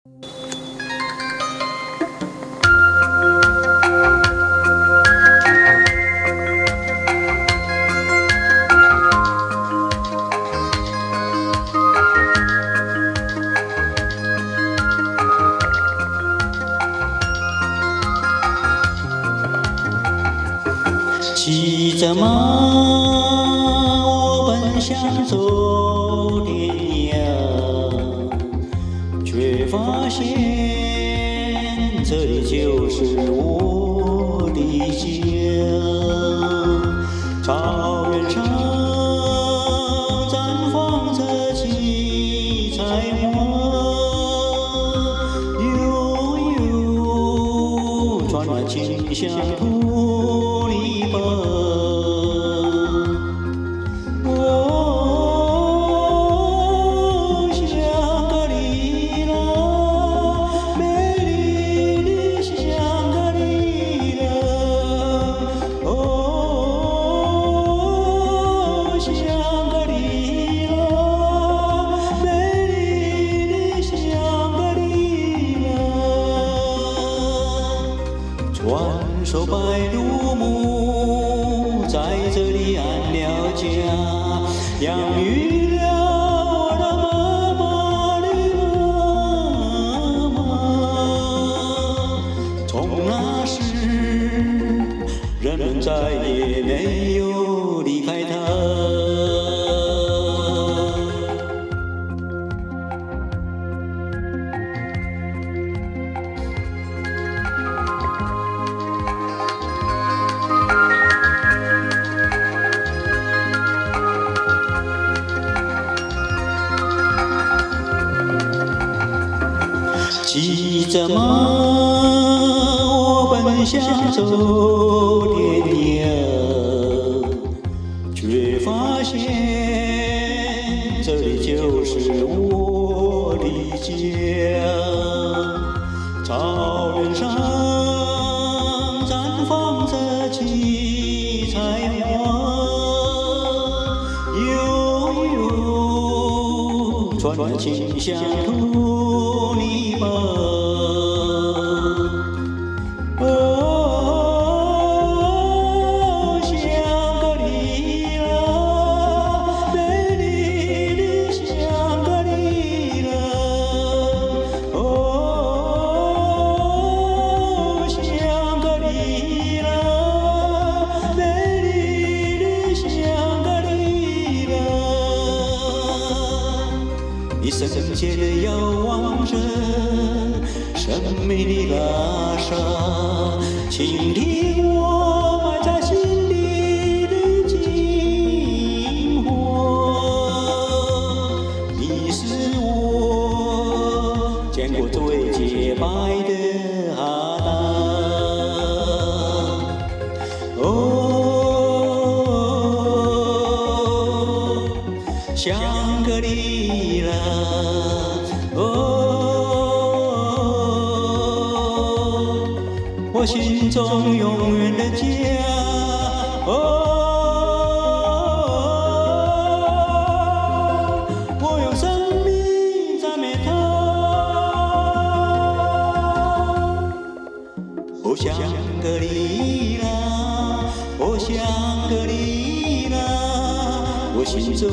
骑着马，我奔向走天涯，却发现这里就是我的家。草原上绽放着七彩花，悠悠传来清香土里吧。传说白鹿母在这里安了家，养育了我的妈妈的妈妈。从那时，人们再也没有离开她。骑着马，我奔向走天涯，却发现这里就是我的家。草原上绽放着七彩花，悠悠传来清香土里吧。香格里拉，美丽的香格里拉。香格里拉，美丽的香格里拉。你深切地遥望着神秘的拉萨，倾听我埋在心底的情话。你是我见过最洁白的哈达。哦，香格里拉。我心中永远的家。我用生命赞美它。香格里拉，香格里拉，我心中